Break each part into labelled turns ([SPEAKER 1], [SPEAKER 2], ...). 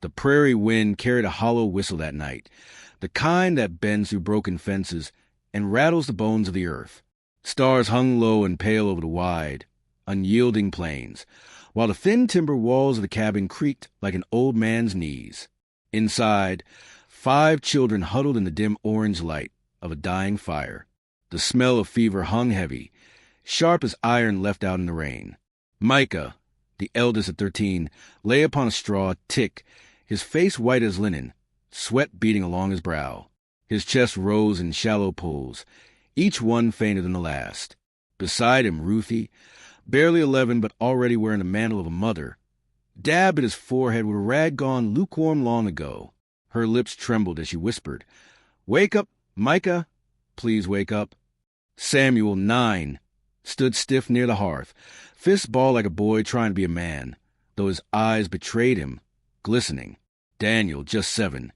[SPEAKER 1] The prairie wind carried a hollow whistle that night, the kind that bends through broken fences and rattles the bones of the earth. Stars hung low and pale over the wide, unyielding plains, while the thin timber walls of the cabin creaked like an old man's knees. Inside, 5 children huddled in the dim orange light of a dying fire. The smell of fever hung heavy, sharp as iron left out in the rain. Micah, the eldest at 13, lay upon a straw tick, his face white as linen, sweat beading along his brow. His chest rose in shallow pulls, each one fainter than the last. Beside him, Ruthie, barely 11 but already wearing the mantle of a mother, dabbed at his forehead with a rag gone lukewarm long ago. Her lips trembled as she whispered, "Wake up, Micah! Please wake up." Samuel, 9, stood stiff near the hearth, fists balled like a boy trying to be a man, though his eyes betrayed him, glistening. Daniel, just 7,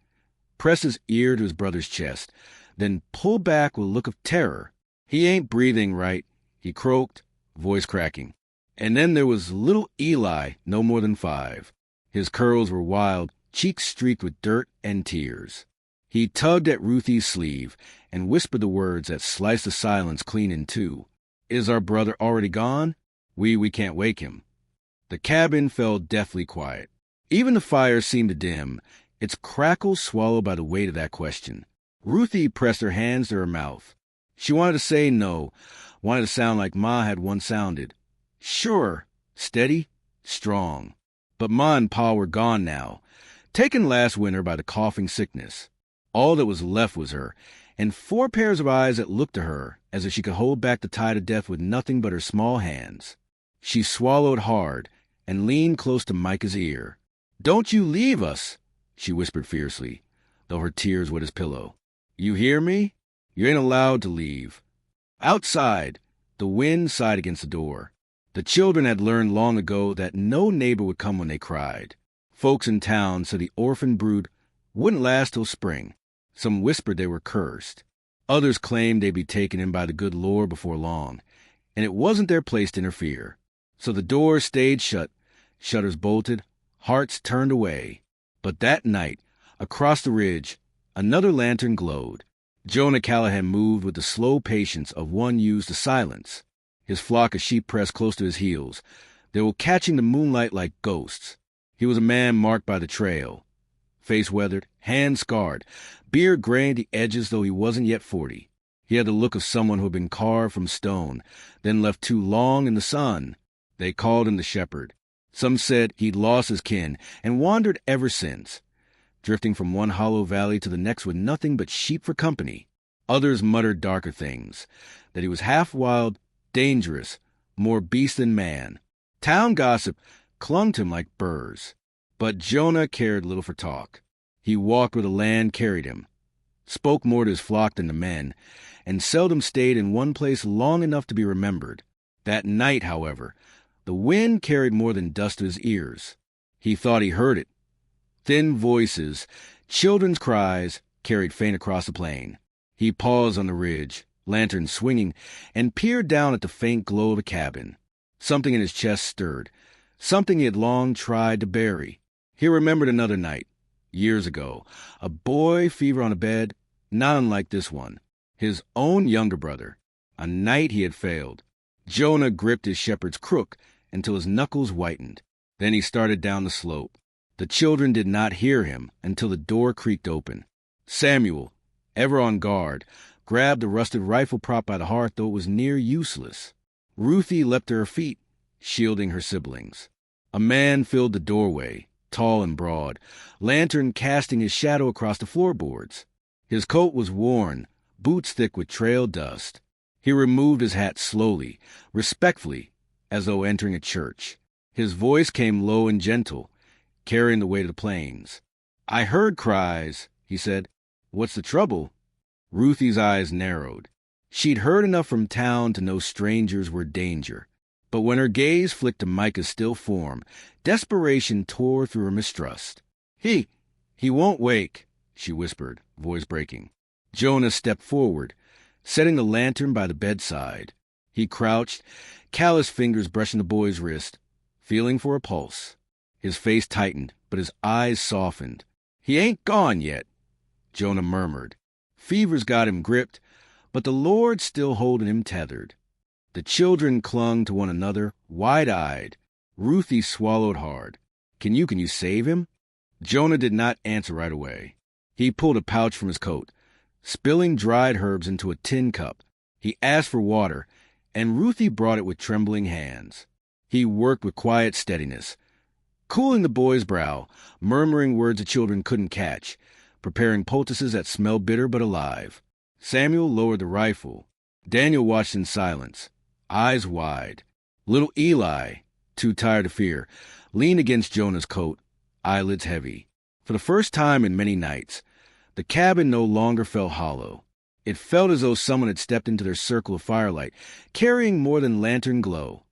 [SPEAKER 1] pressed his ear to his brother's chest, then pulled back with a look of terror. "He ain't breathing right," he croaked, voice cracking. And then there was little Eli, no more than 5. His curls were wild, cheeks streaked with dirt and tears. He tugged at Ruthie's sleeve and whispered the words that sliced the silence clean in two. "Is our brother already gone? We can't wake him." The cabin fell deathly quiet. Even the fire seemed to dim, its crackle swallowed by the weight of that question. Ruthie pressed her hands to her mouth. She wanted to say no, wanted to sound like Ma had once sounded. Sure, steady, strong. But Ma and Pa were gone now, taken last winter by the coughing sickness. All that was left was her, and 4 pairs of eyes that looked to her as if she could hold back the tide of death with nothing but her small hands. She swallowed hard and leaned close to Micah's ear. "Don't you leave us," she whispered fiercely, though her tears wet his pillow. "You hear me? You ain't allowed to leave." Outside, the wind sighed against the door. The children had learned long ago that no neighbor would come when they cried. Folks in town said the orphan brood wouldn't last till spring. Some whispered they were cursed. Others claimed they'd be taken in by the good Lord before long, and it wasn't their place to interfere. So the door stayed shut, shutters bolted, hearts turned away. But that night, across the ridge, another lantern glowed. Jonah Callahan moved with the slow patience of one used to silence. His flock of sheep pressed close to his heels. They were catching the moonlight like ghosts. He was a man marked by the trail. Face weathered, hands scarred, beard graying at the edges though he wasn't yet 40. He had the look of someone who had been carved from stone, then left too long in the sun. They called him the shepherd. Some said he'd lost his kin and wandered ever since, drifting from one hollow valley to the next with nothing but sheep for company. Others muttered darker things, that he was half wild, dangerous, more beast than man. Town gossip clung to him like burrs. But Jonah cared little for talk. He walked where the land carried him, spoke more to his flock than to men, and seldom stayed in one place long enough to be remembered. That night, however, the wind carried more than dust to his ears. He thought he heard it. Thin voices, children's cries, carried faint across the plain. He paused on the ridge, lantern swinging, and peered down at the faint glow of the cabin. Something in his chest stirred, something he had long tried to bury. He remembered another night, years ago, a boy fever on a bed, not unlike this one. His own younger brother. A night he had failed. Jonah gripped his shepherd's crook until his knuckles whitened. Then he started down the slope. The children did not hear him until the door creaked open. Samuel, ever on guard, grabbed the rusted rifle prop by the hearth, though it was near useless. Ruthie leapt to her feet, shielding her siblings. A man filled the doorway, tall and broad, lantern casting his shadow across the floorboards. His coat was worn, boots thick with trail dust. He removed his hat slowly, respectfully, as though entering a church. His voice came low and gentle, carrying the weight of the plains. "I heard cries," he said. "What's the trouble?" Ruthie's eyes narrowed. She'd heard enough from town to know strangers were danger. But when her gaze flicked to Micah's still form, desperation tore through her mistrust. He won't wake," she whispered, voice breaking. Jonah stepped forward, setting the lantern by the bedside. He crouched, callous fingers brushing the boy's wrist, feeling for a pulse. His face tightened, but his eyes softened. "He ain't gone yet," Jonah murmured. "Fever's got him gripped, but the Lord's still holding him tethered." The children clung to one another, wide-eyed. Ruthie swallowed hard. Can you save him?" Jonah did not answer right away. He pulled a pouch from his coat, spilling dried herbs into a tin cup. He asked for water, and Ruthie brought it with trembling hands. He worked with quiet steadiness, cooling the boy's brow, murmuring words the children couldn't catch, preparing poultices that smelled bitter but alive. Samuel lowered the rifle. Daniel watched in silence, eyes wide. Little Eli, too tired to fear, leaned against Jonah's coat, eyelids heavy. For the first time in many nights, the cabin no longer felt hollow. It felt as though someone had stepped into their circle of firelight, carrying more than lantern glow,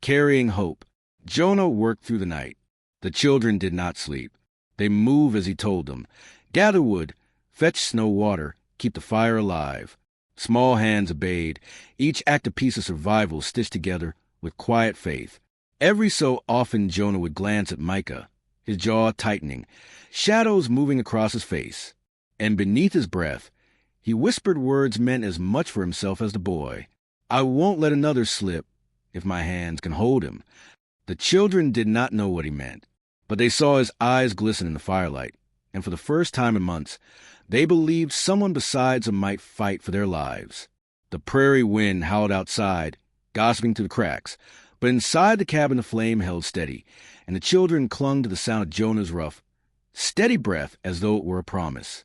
[SPEAKER 1] carrying hope. Jonah worked through the night. The children did not sleep. They moved as he told them. Gather wood, fetch snow water, keep the fire alive. Small hands obeyed, each act a piece of survival stitched together with quiet faith. Every so often Jonah would glance at Micah, his jaw tightening, shadows moving across his face. And beneath his breath, he whispered words meant as much for himself as the boy. "I won't let another slip if my hands can hold him." The children did not know what he meant, but they saw his eyes glisten in the firelight, and for the first time in months, they believed someone besides them might fight for their lives. The prairie wind howled outside, gossiping through the cracks, but inside the cabin the flame held steady, and the children clung to the sound of Jonah's rough, steady breath as though it were a promise.